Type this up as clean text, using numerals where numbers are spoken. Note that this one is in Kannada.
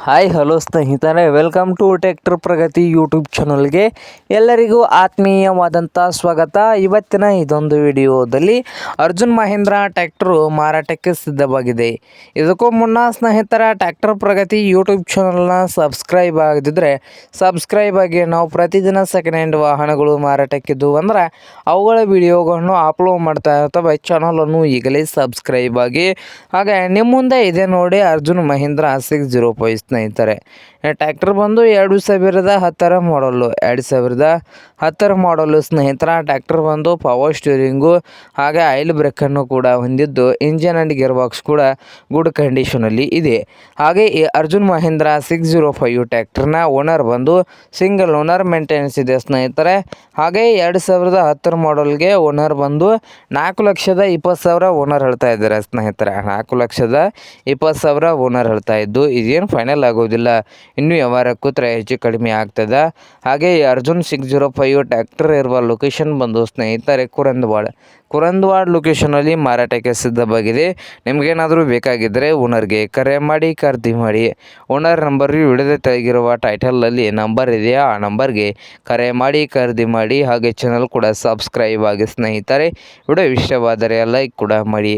ಹಾಯ್ ಹಲೋ ಸ್ನೇಹಿತರೆ, welcome to tractor Pragati YouTube ಚಾನಲ್ಗೆ ಎಲ್ಲರಿಗೂ ಆತ್ಮೀಯವಾದಂಥ ಸ್ವಾಗತ. ಇವತ್ತಿನ ಇದೊಂದು ವಿಡಿಯೋದಲ್ಲಿ ಅರ್ಜುನ್ ಮಹೀಂದ್ರ ಟ್ರ್ಯಾಕ್ಟರು ಮಾರಾಟಕ್ಕೆ ಸಿದ್ಧವಾಗಿದೆ. ಇದಕ್ಕೂ ಮುನ್ನ ಸ್ನೇಹಿತರ ಟ್ರ್ಯಾಕ್ಟರ್ ಪ್ರಗತಿ ಯೂಟ್ಯೂಬ್ ಚಾನಲ್ನ ಸಬ್ಸ್ಕ್ರೈಬ್ ಆಗದಿದ್ದರೆ ಸಬ್ಸ್ಕ್ರೈಬ್ ಆಗಿ. ನಾವು ಪ್ರತಿದಿನ ಸೆಕೆಂಡ್ ಹ್ಯಾಂಡ್ ವಾಹನಗಳು ಮಾರಾಟಕ್ಕಿದ್ದು ಅಂದರೆ ಅವುಗಳ ವಿಡಿಯೋಗಳನ್ನು ಅಪ್ಲೋಡ್ ಮಾಡ್ತಾ ಇರ್ತವೆ. ಚಾನಲನ್ನು ಈಗಲೇ ಸಬ್ಸ್ಕ್ರೈಬ್ ಆಗಿ. ಹಾಗೆ ನಿಮ್ಮ ಮುಂದೆ ಇದೆ ನೋಡಿ ಅರ್ಜುನ್ ಮಹೀಂದ್ರ 605 ಸ್ನೇಹಿತರೆ. ಟ್ರ್ಯಾಕ್ಟರ್ ಬಂದು 2010 ಮಾಡಲು 2010 ಮಾಡಲು ಸ್ನೇಹಿತರ. ಟ್ರ್ಯಾಕ್ಟರ್ ಬಂದು ಪವರ್ ಸ್ಟೀರಿಂಗು ಹಾಗೆ ಆಯಿಲ್ ಬ್ರೇಕನ್ನು ಕೂಡ ಹೊಂದಿದ್ದು ಇಂಜಿನ್ ಆ್ಯಂಡ್ ಗೇರ್ ಬಾಕ್ಸ್ ಕೂಡ ಗುಡ್ ಕಂಡೀಷನಲ್ಲಿ ಇದೆ. ಹಾಗೆ ಈ ಅರ್ಜುನ್ ಮಹೀಂದ್ರ 605 ಟ್ರ್ಯಾಕ್ಟರ್ನ ಓನರ್ ಬಂದು ಸಿಂಗಲ್ ಓನರ್ ಮೇಂಟೆನೆನ್ಸ್ ಇದೆ ಸ್ನೇಹಿತರೆ. ಹಾಗೆ 2010 ಮಾಡಲ್ಗೆ ಓನರ್ ಬಂದು 4,20,000 ಓನರ್ ಹೇಳ್ತಾ ಇದ್ದಾರೆ ಸ್ನೇಹಿತರೆ. 4,20,000 ಓನರ್ ಹೇಳ್ತಾ ಇದ್ದು ಇದೇನು ಫೈನಲ್ ಆಗೋದಿಲ್ಲ, ಇನ್ನೂ ವ್ಯವಹಾರ ಕೂತ್ರೆ ಹೆಚ್ಚು ಕಡಿಮೆ ಆಗ್ತದೆ. ಹಾಗೆ ಅರ್ಜುನ್ 605 ಟ್ರ್ಯಾಕ್ಟರ್ ಇರುವ ಲೊಕೇಶನ್ ಬಂದು ಸ್ನೇಹಿತರೆ ಕುರಂದವಾಡ್ ಲೊಕೇಶನಲ್ಲಿ ಮಾರಾಟಕ್ಕೆ ಸಿದ್ಧವಾಗಿದೆ. ನಿಮಗೇನಾದರೂ ಬೇಕಾಗಿದ್ದರೆ ಓನರ್ಗೆ ಕರೆ ಮಾಡಿ, ಖರೀದಿ ಮಾಡಿ. ಓನರ್ ನಂಬರ್ ವಿಡಿಯೋದ ತೆಗೆದಿರುವ ಟೈಟಲಲ್ಲಿ ನಂಬರ್ ಇದೆಯಾ, ಆ ನಂಬರ್ಗೆ ಕರೆ ಮಾಡಿ ಖರೀದಿ ಮಾಡಿ. ಹಾಗೆ ಚಾನಲ್ ಕೂಡ ಸಬ್ಸ್ಕ್ರೈಬ್ ಆಗಿ ಸ್ನೇಹಿತರೆ. ವಿಡಿಯೋ ಇಷ್ಟವಾದರೆ ಲೈಕ್ ಕೂಡ ಮಾಡಿ.